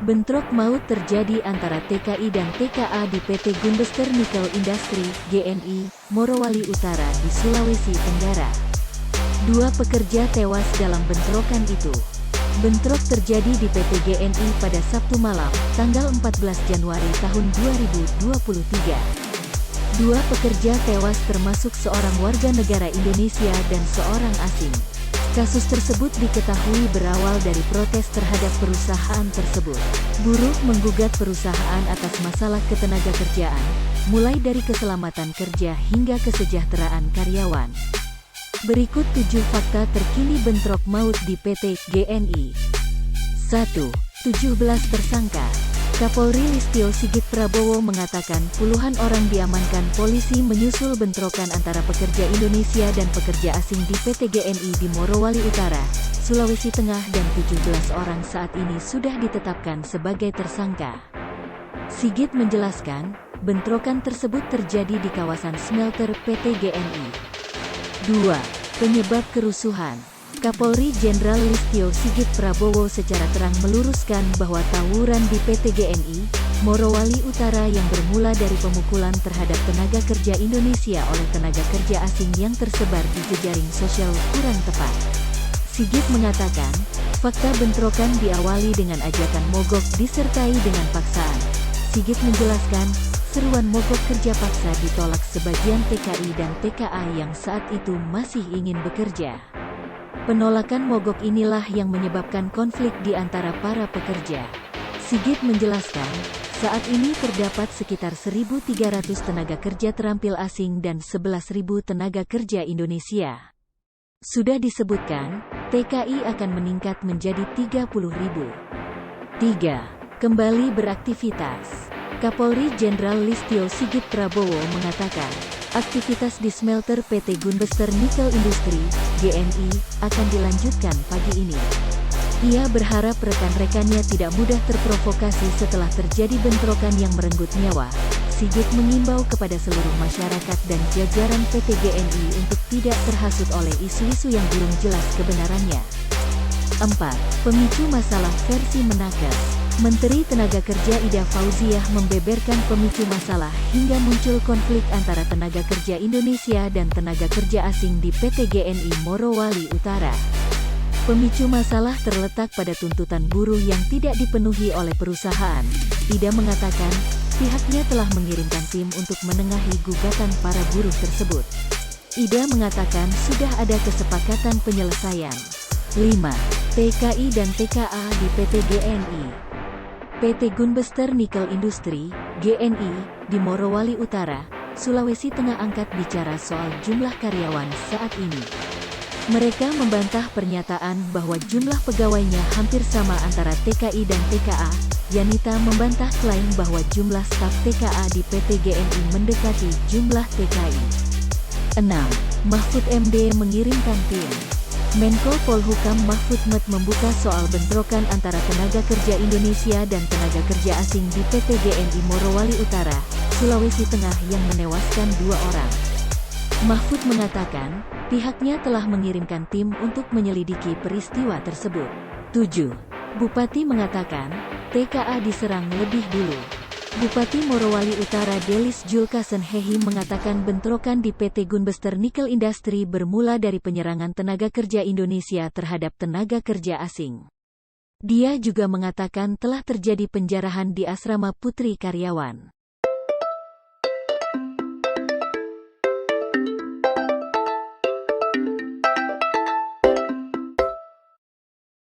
Bentrok maut terjadi antara TKI dan TKA di PT Gunbester Nickel Industry, GNI, Morowali Utara di Sulawesi Tenggara. Dua pekerja tewas dalam bentrokan itu. Bentrok terjadi di PT GNI pada Sabtu malam, tanggal 14 Januari tahun 2023. Dua pekerja tewas termasuk seorang warga negara Indonesia dan seorang asing. Kasus tersebut diketahui berawal dari protes terhadap perusahaan tersebut. Buruh menggugat perusahaan atas masalah ketenagakerjaan, mulai dari keselamatan kerja hingga kesejahteraan karyawan. Berikut 7 fakta terkini bentrok maut di PT GNI. 1. 17 tersangka. Kapolri Listio Sigit Prabowo mengatakan puluhan orang diamankan polisi menyusul bentrokan antara pekerja Indonesia dan pekerja asing di PT GNI di Morowali Utara, Sulawesi Tengah dan 17 orang saat ini sudah ditetapkan sebagai tersangka. Sigit menjelaskan, bentrokan tersebut terjadi di kawasan smelter PT GNI. 2. Penyebab kerusuhan. Kapolri Jenderal Listio Sigit Prabowo secara terang meluruskan bahwa tawuran di PT GNI, Morowali Utara yang bermula dari pemukulan terhadap tenaga kerja Indonesia oleh tenaga kerja asing yang tersebar di jejaring sosial kurang tepat. Sigit mengatakan, fakta bentrokan diawali dengan ajakan mogok disertai dengan paksaan. Sigit menjelaskan, seruan mogok kerja paksa ditolak sebagian TKI dan TKA yang saat itu masih ingin bekerja. Penolakan mogok inilah yang menyebabkan konflik di antara para pekerja. Sigit menjelaskan, saat ini terdapat sekitar 1.300 tenaga kerja terampil asing dan 11.000 tenaga kerja Indonesia. Sudah disebutkan, TKI akan meningkat menjadi 30.000. 3. Kembali beraktivitas. Kapolri Jenderal Listio Sigit Prabowo mengatakan, aktivitas di smelter PT Gunbester Nickel Industry, GNI, akan dilanjutkan pagi ini. Ia berharap rekan-rekannya tidak mudah terprovokasi setelah terjadi bentrokan yang merenggut nyawa. Sigit mengimbau kepada seluruh masyarakat dan jajaran PT GNI untuk tidak terhasut oleh isu-isu yang belum jelas kebenarannya. 4. Pemicu masalah versi Menaker. Menteri Tenaga Kerja Ida Fauziah membeberkan pemicu masalah hingga muncul konflik antara tenaga kerja Indonesia dan tenaga kerja asing di PT GNI Morowali Utara. Pemicu masalah terletak pada tuntutan buruh yang tidak dipenuhi oleh perusahaan. Ida mengatakan, pihaknya telah mengirimkan tim untuk menengahi gugatan para buruh tersebut. Ida mengatakan sudah ada kesepakatan penyelesaian. 5. TKI dan TKA di PT GNI. PT Gunbester Nickel Industry, GNI, di Morowali Utara, Sulawesi Tengah angkat bicara soal jumlah karyawan saat ini. Mereka membantah pernyataan bahwa jumlah pegawainya hampir sama antara TKI dan TKA. Yanita membantah klaim bahwa jumlah staf TKA di PT GNI mendekati jumlah TKI. 6. Mahfud MD mengirimkan tim. Menko Polhukam Mahfud MD membuka soal bentrokan antara tenaga kerja Indonesia dan tenaga kerja asing di PT GNI Morowali Utara, Sulawesi Tengah yang menewaskan 2 orang. Mahfud mengatakan, pihaknya telah mengirimkan tim untuk menyelidiki peristiwa tersebut. 7. Bupati mengatakan, TKA diserang lebih dulu. Bupati Morowali Utara Delis Julkasen Hehi mengatakan bentrokan di PT Gunbester Nickel Industry bermula dari penyerangan tenaga kerja Indonesia terhadap tenaga kerja asing. Dia juga mengatakan telah terjadi penjarahan di asrama putri karyawan.